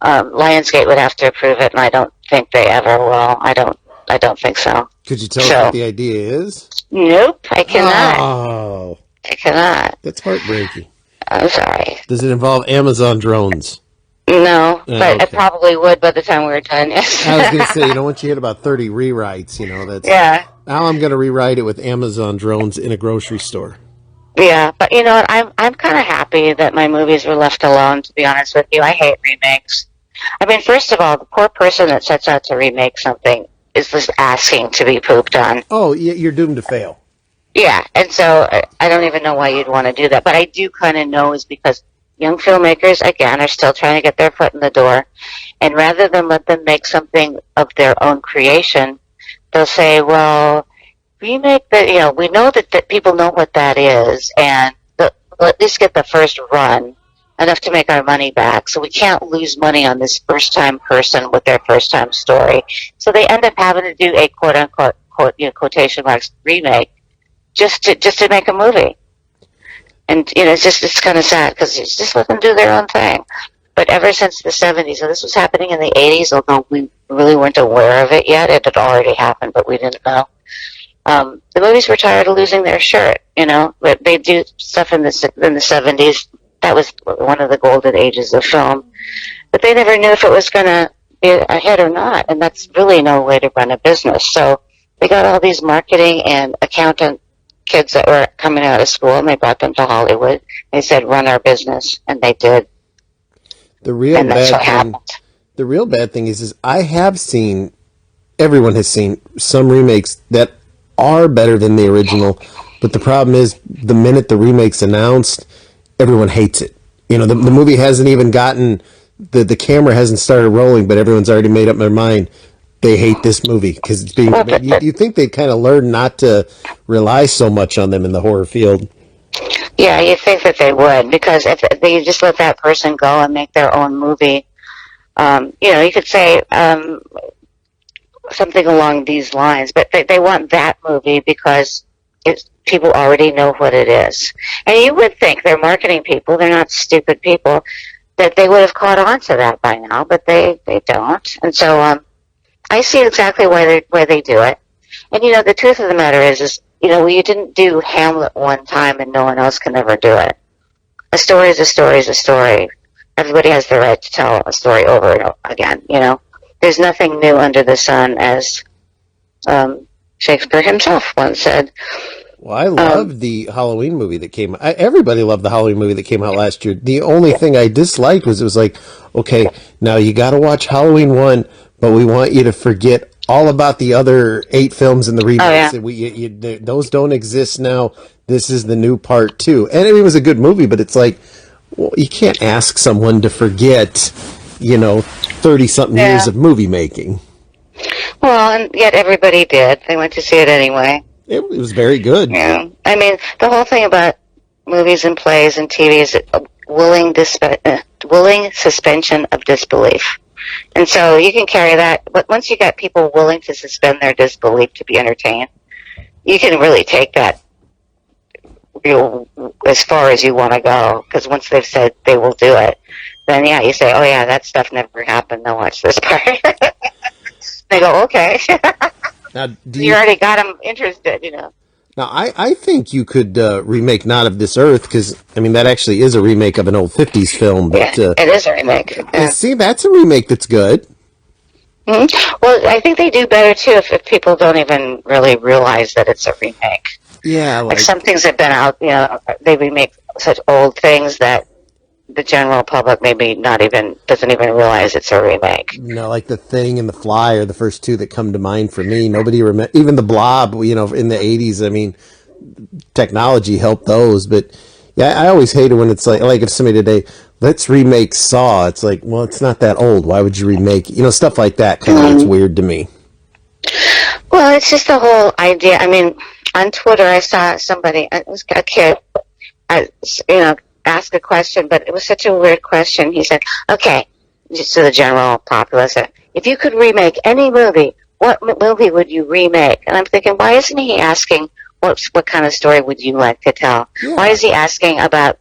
[SPEAKER 3] Lionsgate would have to approve it, and I don't think they ever will. I don't think so.
[SPEAKER 2] Could you tell us what the idea is?
[SPEAKER 3] Nope, I cannot.
[SPEAKER 2] Oh,
[SPEAKER 3] I cannot.
[SPEAKER 2] That's heartbreaking.
[SPEAKER 3] I'm sorry.
[SPEAKER 2] Does it involve Amazon drones?
[SPEAKER 3] No, but it probably would by the time we were done. Yes.
[SPEAKER 2] I was going to say, once you hit about 30 rewrites, that's...
[SPEAKER 3] Yeah.
[SPEAKER 2] Now I'm going to rewrite it with Amazon drones in a grocery store.
[SPEAKER 3] Yeah, but you know what? I'm kind of happy that my movies were left alone. To be honest with you, I hate remakes. I mean, first of all, the poor person that sets out to remake something is just asking to be pooped on.
[SPEAKER 2] Oh, you're doomed to fail.
[SPEAKER 3] Yeah, and so I don't even know why you'd want to do that. But I do kind of know is because young filmmakers, again, are still trying to get their foot in the door. And rather than let them make something of their own creation, they'll say, well, remake that, you know, we know that people know what that is, and we'll at least get the first run, enough to make our money back. So we can't lose money on this first-time person with their first-time story. So they end up having to do a quote-unquote, quotation marks, remake just to make a movie. And, you know, it's kind of sad because it's just let them do their own thing. But ever since the 70s, and this was happening in the 80s, although we really weren't aware of it yet, it had already happened, but we didn't know. The movies were tired of losing their shirt, you know. But they do stuff in the 70s. That was one of the golden ages of film. But they never knew if it was going to be a hit or not, and that's really no way to run a business. So they got all these marketing and accountant kids that were coming out of school, and they brought them to Hollywood. They said, run our business, and they did.
[SPEAKER 2] The real
[SPEAKER 3] And that's what
[SPEAKER 2] bad thing.
[SPEAKER 3] happened.
[SPEAKER 2] The real bad thing is I have seen. Everyone has seen some remakes that are better than the original, but the problem is the minute the remake's announced, everyone hates it. You know, the movie hasn't even gotten the camera hasn't started rolling, but everyone's already made up their mind. They hate this movie because it's being. You think they'd kind of learn not to rely so much on them in the horror field.
[SPEAKER 3] Yeah, you'd think that they would, because if they just let that person go and make their own movie, you know, you could say something along these lines, but they want that movie because people already know what it is. And you would think they're marketing people, they're not stupid people, that they would have caught on to that by now, but they don't. And so I see exactly why they do it. And, you know, the truth of the matter is, you know, you didn't do Hamlet one time and no one else can ever do it. A story is a story is a story. Everybody has the right to tell a story over and over again, you know. There's nothing new under the sun, as Shakespeare himself once said.
[SPEAKER 2] Well, I loved the Halloween movie that came out. Everybody loved the Halloween movie that came out last year. The only thing I disliked was it was like, okay, now you got to watch Halloween 1, but we want you to forget all about the other 8 films in the remakes.
[SPEAKER 3] Oh, yeah.
[SPEAKER 2] Those don't exist now. This is the new part 2. And it was a good movie, but it's like, well, you can't ask someone to forget, you know, 30-something years of movie making.
[SPEAKER 3] Well, and yet everybody did. They went to see it anyway.
[SPEAKER 2] It was very good.
[SPEAKER 3] Yeah. I mean, the whole thing about movies and plays and TV is willing suspension of disbelief. And so you can carry that, but once you got people willing to suspend their disbelief to be entertained, you can really take that as far as you want to go, because once they've said they will do it, then yeah, you say, oh yeah, that stuff never happened, now watch this part. They go, okay.
[SPEAKER 2] Now,
[SPEAKER 3] you already got them interested, you know.
[SPEAKER 2] Now, I think you could remake Not of This Earth, because, I mean, that actually is a remake of an old 50s film. But,
[SPEAKER 3] yeah, it is a remake. Yeah.
[SPEAKER 2] See, that's a remake that's good.
[SPEAKER 3] Mm-hmm. Well, I think they do better, too, if people don't even really realize that it's a remake.
[SPEAKER 2] Yeah.
[SPEAKER 3] Like some things have been out, you know, they remake such old things that the general public maybe doesn't even realize it's a remake.
[SPEAKER 2] No, like The Thing and The Fly are the first 2 that come to mind for me. Nobody even The Blob, you know, in the 80s. I mean, technology helped those, but yeah, I always hated when it's like if somebody today, let's remake Saw. It's like, well, it's not that old. Why would you remake? You know, stuff like that kind of gets weird to me.
[SPEAKER 3] Well, it's just the whole idea. I mean, on Twitter, I saw somebody, it was a kid, you know, ask a question, but it was such a weird question. He said, okay, just to the general populace, if you could remake any movie, what movie would you remake? And I'm thinking, why isn't he asking what kind of story would you like to tell? Yeah. Why is he asking about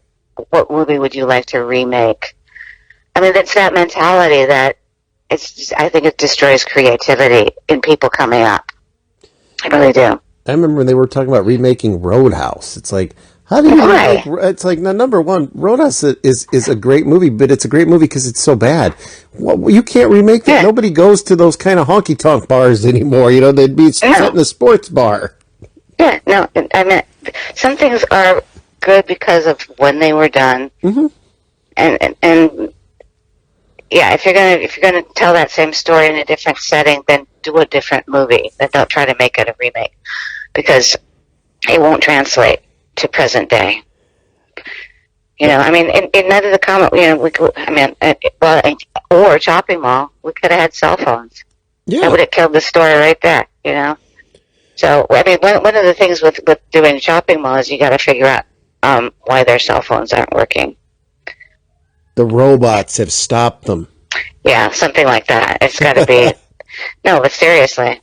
[SPEAKER 3] what movie would you like to remake? I mean, it's that mentality that I think it destroys creativity in people coming up. I really do.
[SPEAKER 2] I remember when they were talking about remaking Roadhouse. It's like, how do you remake? It's like, now, number one, Roadhouse is a great movie, but it's a great movie because it's so bad. Well, you can't remake that. Yeah. Nobody goes to those kind of honky-tonk bars anymore. You know, they'd be set in a sports bar.
[SPEAKER 3] Yeah, no, I mean, some things are good because of when they were done.
[SPEAKER 2] Mm-hmm.
[SPEAKER 3] And yeah, if you're gonna tell that same story in a different setting, then do a different movie. Then don't try to make it a remake, because it won't translate to present day. You know, I mean, in Night of the Comet, you know, or Chopping Mall, we could have had cell phones.
[SPEAKER 2] Yeah.
[SPEAKER 3] That would have killed the story right there, you know. So, I mean, one of the things with doing Chopping Mall is you got to figure out why their cell phones aren't working.
[SPEAKER 2] The robots have stopped them.
[SPEAKER 3] Yeah, something like that. It's got to be. No, but seriously,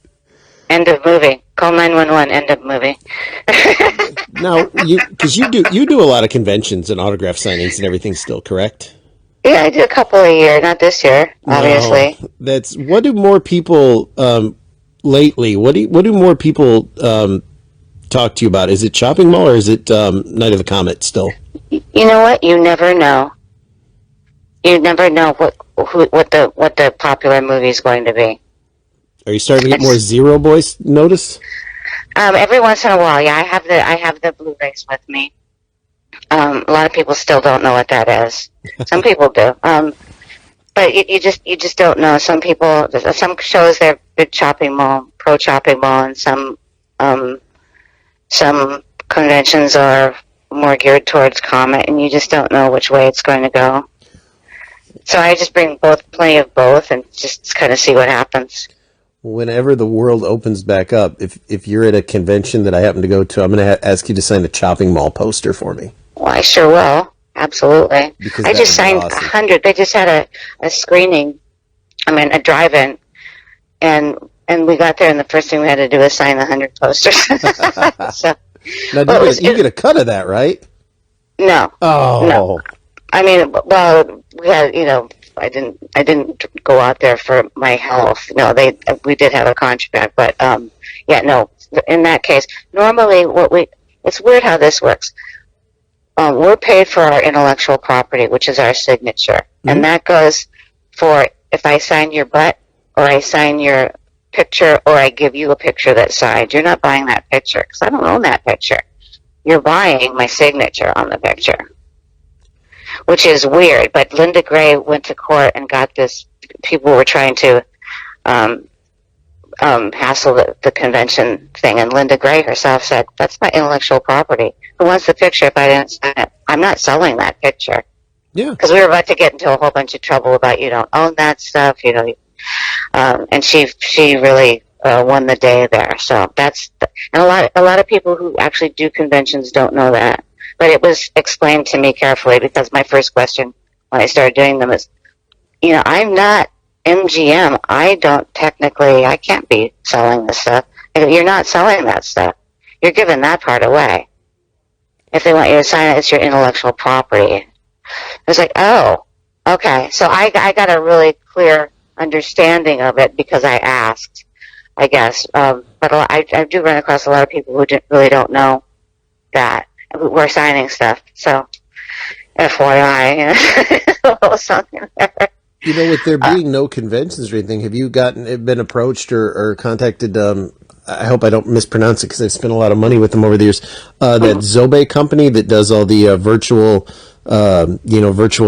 [SPEAKER 3] end of movie. Call 911. End of movie.
[SPEAKER 2] Now, because you do a lot of conventions and autograph signings and everything still, correct?
[SPEAKER 3] Yeah, I do a couple a year. Not this year, obviously.
[SPEAKER 2] No, what do more people lately? What do more people talk to you about? Is it Chopping Mall or is it Night of the Comet still?
[SPEAKER 3] You know what? You never know. You never know what the popular movie is going to be.
[SPEAKER 2] Are you starting to get more Zero Boys notice?
[SPEAKER 3] Every once in a while, yeah. I have the Blu-rays with me. A lot of people still don't know what that is. Some people do. But you just don't know. Some shows they're big Chopping Mall, pro Chopping Mall, and some conventions are more geared towards Comet, and you just don't know which way it's going to go. So I just bring plenty of both, and just kind of see what happens.
[SPEAKER 2] Whenever the world opens back up, if you're at a convention that I happen to go to, I'm going to ask you to sign a Chopping Mall poster for me.
[SPEAKER 3] Well, I sure will. Absolutely.
[SPEAKER 2] Because
[SPEAKER 3] I just signed 100. They just had a screening, a drive-in, and we got there, and the first thing we had to do was sign 100 posters. So,
[SPEAKER 2] now, you get a cut of that, right?
[SPEAKER 3] No.
[SPEAKER 2] Oh.
[SPEAKER 3] No. We had, I didn't go out there for my health. No, we did have a contract, but yeah, no. In that case, normally it's weird how this works. We're paid for our intellectual property, which is our signature, mm-hmm. and that goes for if I sign your butt, or I sign your picture, or I give you a picture that's signed. You're not buying that picture because I don't own that picture. You're buying my signature on the picture, which is weird. But Linda Gray went to court and got this. People were trying to hassle the convention thing, and Linda Gray herself said, "That's my intellectual property. Who wants the picture if I didn't sign it? I'm not selling that picture."
[SPEAKER 2] Yeah.
[SPEAKER 3] Because we were about to get into a whole bunch of trouble about you don't own that stuff, and she really won the day there. So and a lot of people who actually do conventions don't know that. But it was explained to me carefully, because my first question when I started doing them is, I'm not MGM. I can't be selling this stuff. You're not selling that stuff. You're giving that part away. If they want you to sign it, it's your intellectual property. I was like, oh, okay. So I got a really clear understanding of it because I asked, I guess. But I do run across a lot of people who really don't know that we're signing stuff. So, FYI, something there.
[SPEAKER 2] With there being no conventions or anything, have you been approached or contacted? I hope I don't mispronounce it because I've spent a lot of money with them over the years. That Zobe company that does all the virtual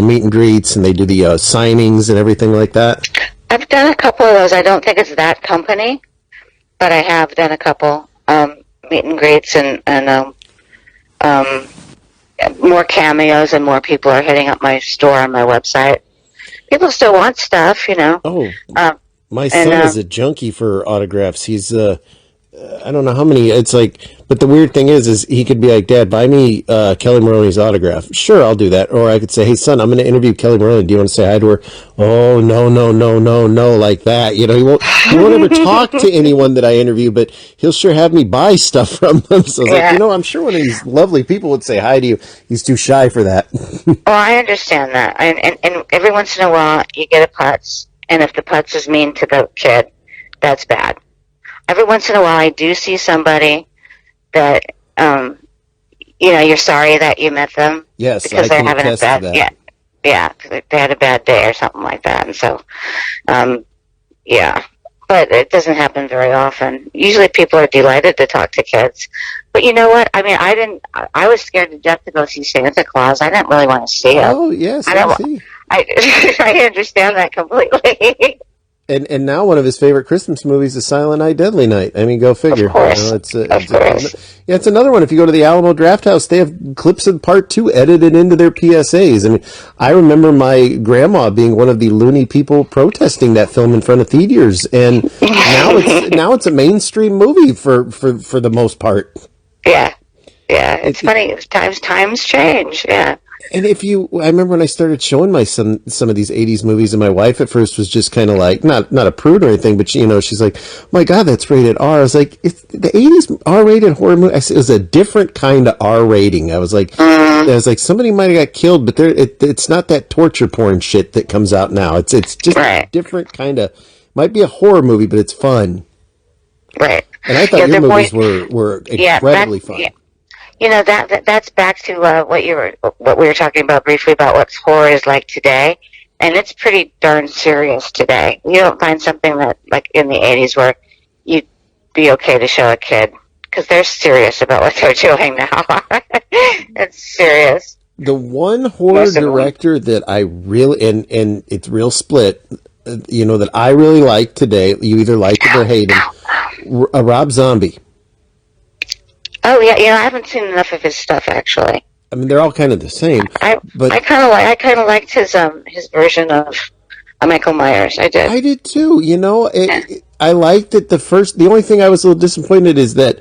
[SPEAKER 2] meet and greets, and they do the signings and everything like that.
[SPEAKER 3] I've done a couple of those. I don't think it's that company, but I have done a couple meet and greets, and more cameos, and more people are hitting up my store on my website. People still want stuff,
[SPEAKER 2] Oh, my son is a junkie for autographs. He's I don't know how many. It's like, but the weird thing is he could be like, "Dad, buy me Kelli Maroney's autograph." Sure, I'll do that. Or I could say, "Hey, son, I'm going to interview Kelli Maroney. Do you want to say hi to her?" Oh, no, like that. He won't ever talk to anyone that I interview, but he'll sure have me buy stuff from them. So I was like, I'm sure one of these lovely people would say hi to you. He's too shy for that.
[SPEAKER 3] Oh, I understand that. And every once in a while, you get a putz, and if the putz is mean to the kid, that's bad. Every once in a while, I do see somebody that, you're sorry that you met them.
[SPEAKER 2] Yes,
[SPEAKER 3] because they're having a bad day. Yeah, they had a bad day or something like that, and so, yeah. but it doesn't happen very often. Usually people are delighted to talk to kids. But you know what? I mean, I was scared to death to go see Santa Claus. I didn't really want to see him.
[SPEAKER 2] Oh, yes,
[SPEAKER 3] I understand that completely.
[SPEAKER 2] And now one of his favorite Christmas movies is Silent Night, Deadly Night. I mean, go figure.
[SPEAKER 3] Of course.
[SPEAKER 2] It's another one. If you go to the Alamo Drafthouse, they have clips of part 2 edited into their PSAs. I mean, I remember my grandma being one of the loony people protesting that film in front of theaters, and now it's a mainstream movie for the most part.
[SPEAKER 3] Yeah. It's funny. Times change. Yeah.
[SPEAKER 2] And I remember when I started showing my son some of these 80s movies, and my wife at first was just kind of like, not a prude or anything, but she's like, my God, that's rated R. I was like, it's the 80s R-rated horror movie. I said, it was a different kind of R rating. I was like, somebody might have got killed, but it's not that torture porn shit that comes out now. It's just a different kind of, might be a horror movie, but it's fun.
[SPEAKER 3] Right.
[SPEAKER 2] And I thought your movies were incredibly fun.
[SPEAKER 3] Yeah. You know, that's back to what we were talking about briefly about what horror is like today, and it's pretty darn serious today. You don't find something that, like in the 80s, where you'd be okay to show a kid, because they're serious about what they're doing now. It's serious.
[SPEAKER 2] The one horror director that I really, and it's real split, that I really like today, you either like it or hate him, Rob Zombie.
[SPEAKER 3] Oh yeah, I haven't seen enough of his stuff actually.
[SPEAKER 2] I mean, they're all kind of the same.
[SPEAKER 3] I kind of liked his version of Michael Myers. I did
[SPEAKER 2] too. I liked it. The only thing I was a little disappointed is that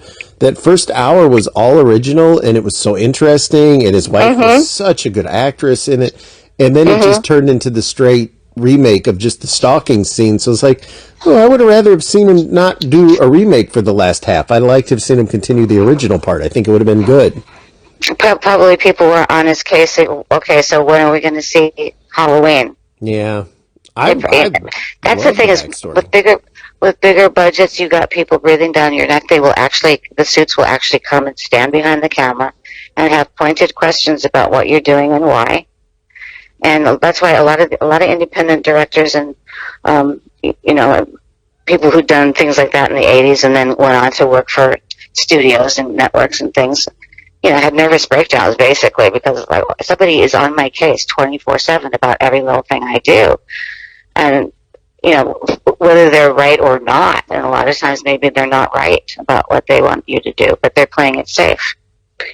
[SPEAKER 2] first hour was all original, and it was so interesting, and his wife was such a good actress in it, and then it just turned into the straight remake of just the stalking scene. So it's like, I would have rather have seen him not do a remake for the last half. I'd like to have seen him continue the original part. I think it would have been good.
[SPEAKER 3] Probably people were on his case. Okay, so when are we going to see Halloween?
[SPEAKER 2] Yeah,
[SPEAKER 3] that's the thing is with bigger budgets, you got people breathing down your neck. The suits will actually come and stand behind the camera and have pointed questions about what you're doing and why. And that's why a lot of independent directors and people who'd done things like that in the 80s and then went on to work for studios and networks and things, had nervous breakdowns basically because like somebody is on my case 24/7 about every little thing I do, and whether they're right or not. And a lot of times maybe they're not right about what they want you to do, but they're playing it safe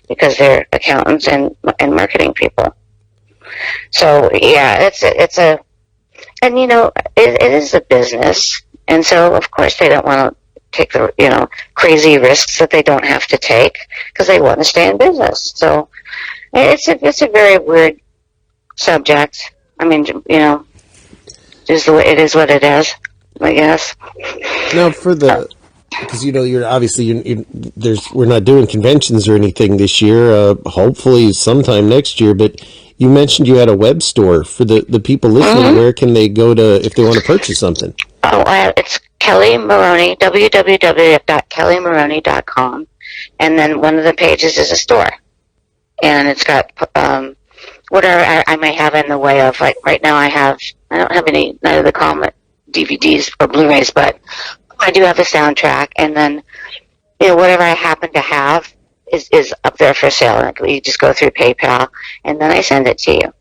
[SPEAKER 3] because they're accountants and marketing people. So yeah, it is a business, and so of course they don't want to take the crazy risks that they don't have to take because they want to stay in business. So it's a very weird subject. I mean, just the way it is what it is, I guess.
[SPEAKER 2] Now because you're obviously we're not doing conventions or anything this year. Hopefully sometime next year, but. You mentioned you had a web store for the people listening. Where can they go if they want to purchase something?
[SPEAKER 3] Oh, it's Kelli Maroney, www.kellimaroney.com. And then one of the pages is a store. And it's got whatever I may have in the way of, like right now I don't have none of the Comet DVDs or Blu-rays, but I do have a soundtrack. And then, whatever I happen to have, is up there for sale. Like, you just go through PayPal, and then I send it to you.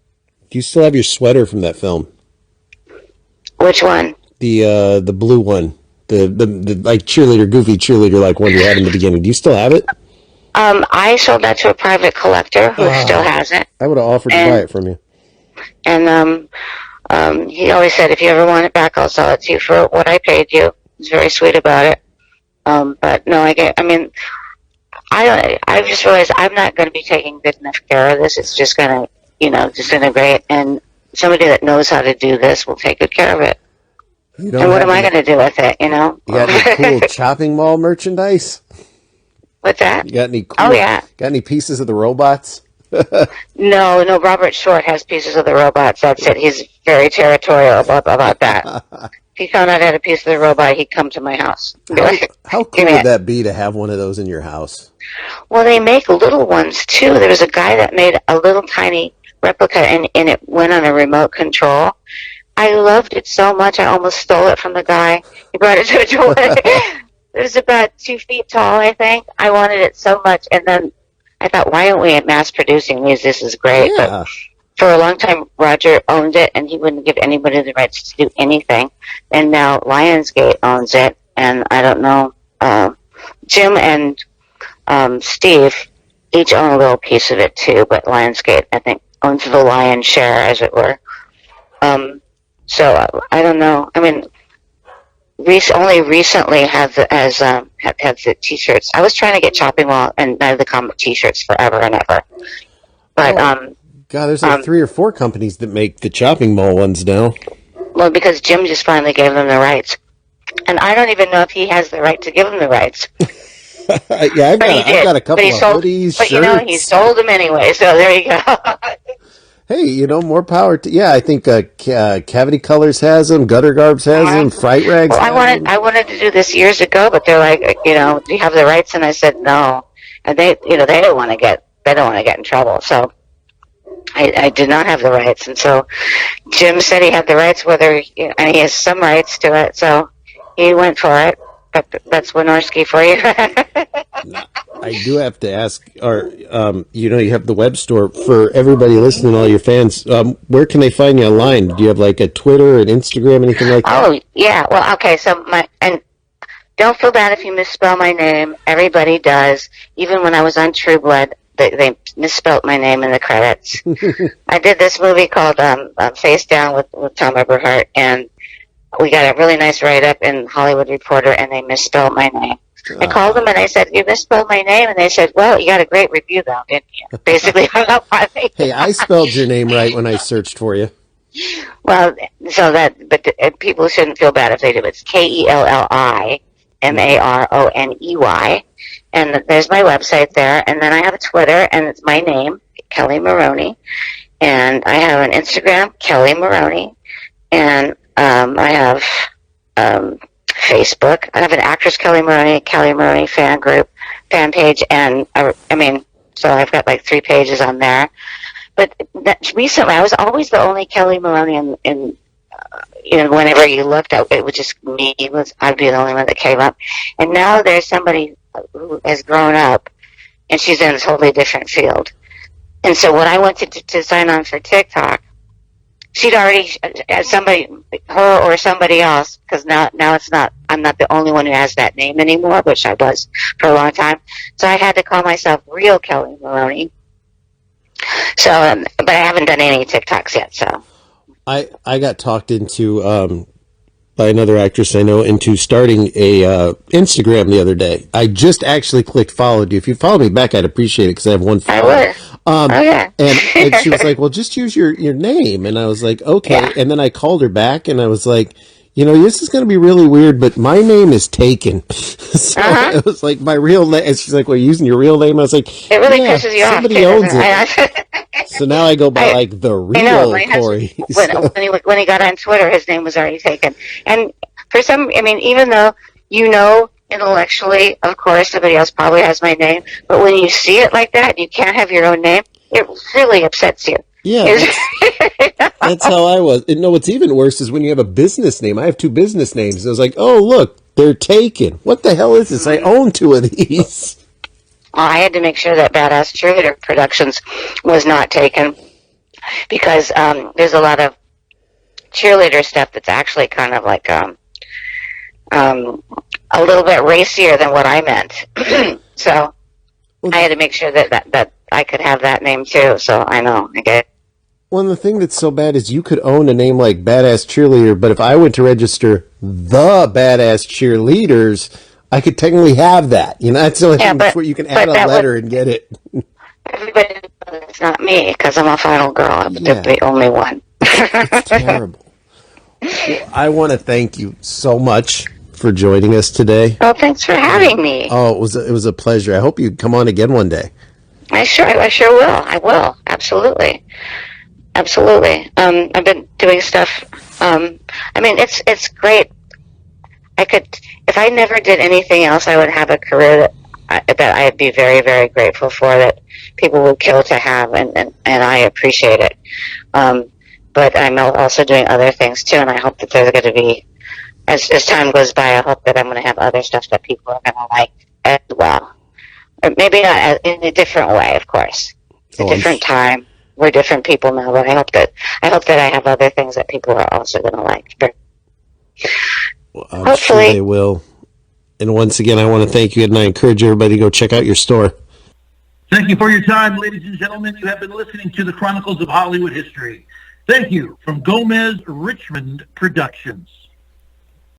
[SPEAKER 2] Do you still have your sweater from that film?
[SPEAKER 3] Which one?
[SPEAKER 2] The blue one, the like goofy cheerleader like one you had in the beginning. Do you still have it?
[SPEAKER 3] I sold that to a private collector who still has it.
[SPEAKER 2] I would have offered to buy it from you.
[SPEAKER 3] And he always said, if you ever want it back, I'll sell it to you for what I paid you. He's very sweet about it. But no, I just realized I'm not going to be taking good enough care of this. It's just going to, disintegrate. And somebody that knows how to do this will take good care of it. And what am I going to do with it, You got
[SPEAKER 2] any cool chopping mall merchandise?
[SPEAKER 3] What's that?
[SPEAKER 2] You got any cool,
[SPEAKER 3] Got
[SPEAKER 2] any pieces of the robots?
[SPEAKER 3] No, Robert Short has pieces of the robots. That's it. He's very territorial about that. If he found out I had a piece of the robot, he'd come to my house.
[SPEAKER 2] How cool would that be to have one of those in your house?
[SPEAKER 3] Well, they make little ones, too. There was a guy that made a little tiny replica, and it went on a remote control. I loved it so much, I almost stole it from the guy. He brought it to a toy. It was about 2 feet tall, I think. I wanted it so much, and then I thought, why aren't we mass producing these? This is great.
[SPEAKER 2] Yeah.
[SPEAKER 3] But for a long time, Roger owned it, and he wouldn't give anybody the rights to do anything. And now Lionsgate owns it, and I don't know. Jim and Steve each own a little piece of it too, but Lionsgate, I think, owns the lion's share, as it were. So I don't know. I mean, only recently have the T-shirts. I was trying to get Chopping Mall and Night of the Comet T-shirts forever and ever, but
[SPEAKER 2] God, there's like 3 or 4 companies that make the Chopping Mall ones now.
[SPEAKER 3] Well, because Jim just finally gave them the rights, and I don't even know if he has the right to give them the rights.
[SPEAKER 2] Yeah, I've got a couple of hoodies,
[SPEAKER 3] but
[SPEAKER 2] shirts.
[SPEAKER 3] He sold them anyway. So there you go.
[SPEAKER 2] Hey, more power to. Yeah, I think Cavity Colors has them, Gutter Garbs has them, Fright Rags.
[SPEAKER 3] Well, I wanted to do this years ago, but they're like, do you have the rights? And I said no, and they don't want to get in trouble. So I did not have the rights, and so Jim said he had the rights, and he has some rights to it, so he went for it. That's Wynorski for you.
[SPEAKER 2] I do have to ask, you have the web store for everybody listening, all your fans. Where can they find you online? Do you have like a Twitter, an Instagram, anything like that?
[SPEAKER 3] Oh, yeah. Well, okay. So and don't feel bad if you misspell my name. Everybody does. Even when I was on True Blood, they misspelled my name in the credits. I did this movie called Face Down with Tom Eberhardt, and we got a really nice write-up in Hollywood Reporter, and they misspelled my name. I called them and I said, you misspelled my name, and they said, well, you got a great review though, didn't you? Basically hung up on me.
[SPEAKER 2] Hey, I spelled your name right when I searched for you.
[SPEAKER 3] Well, but people shouldn't feel bad if they do. It's KelliMaroney, and there's my website there, and then I have a Twitter, and it's my name, Kelli Maroney, and I have an Instagram, Kelli Maroney, and I have Facebook. I have an actress, Kelli Maroney fan page, and so I've got like 3 pages on there. But recently, I was always the only Kelli Maroney in whenever you looked, it was just me. I'd be the only one that came up. And now there's somebody who has grown up, and she's in a totally different field. And so when I went to sign on for TikTok, she'd already her or somebody else, because now I'm not the only one who has that name anymore, which I was for a long time. So I had to call myself real Kelli Maroney. So, but I haven't done any TikToks yet. So
[SPEAKER 2] I got talked into by another actress I know into starting a Instagram the other day. I just actually clicked followed you. If you follow me back, I'd appreciate it because I have one follow.
[SPEAKER 3] I would. Yeah.
[SPEAKER 2] and she was like, well, just use your name. And I was like, okay. Yeah. And then I called her back and I was like, this is going to be really weird, but my name is taken. So it was like my real name. And she's like, well, using your real name? I was like,
[SPEAKER 3] it really pisses you off.
[SPEAKER 2] Somebody owns it. So now I go by like the real Corey.
[SPEAKER 3] When he got on Twitter, his name was already taken. And for even though intellectually, of course, somebody else probably has my name, but when you see it like that, you can't have your own name, it really upsets you.
[SPEAKER 2] Yeah, that's how I was. And no, what's even worse is when you have a business name. I have 2 business names. I was like, oh, look, they're taken. What the hell is this? I own 2 of these.
[SPEAKER 3] Well, I had to make sure that Badass Cheerleader Productions was not taken because there's a lot of cheerleader stuff that's actually kind of like a little bit racier than what I meant. So I had to make sure that I could have that name too. So I know. Okay.
[SPEAKER 2] Well, the thing that's so bad is you could own a name like Badass Cheerleader, but if I went to register the Badass Cheerleaders, I could technically have that. That's the only thing where you can add a letter and get it.
[SPEAKER 3] Everybody knows it's not me because I'm a final girl. I'm the only one.
[SPEAKER 2] It's terrible. Well, I want to thank you so much for joining us today.
[SPEAKER 3] Oh, thanks for having me.
[SPEAKER 2] Oh, it was a pleasure. I hope you come on again one day.
[SPEAKER 3] I sure will. I will. Absolutely. I've been doing stuff. It's great. If I never did anything else, I would have a career that I'd be very, very grateful for, that people would kill to have, and I appreciate it. but I'm also doing other things too, and I hope that there's going to be, as time goes by, I hope that I'm going to have other stuff that people are going to like as well. Or maybe not in a different way, of course. It's a different time. We're different people now, but I hope that I have other things that people are also going to like.
[SPEAKER 2] Well, I'm sure they will. And once again, I want to thank you, and I encourage everybody to go check out your store.
[SPEAKER 1] Thank you for your time, ladies and gentlemen. You have been listening to the Chronicles of Hollywood History. Thank you from Gomez Richmond Productions.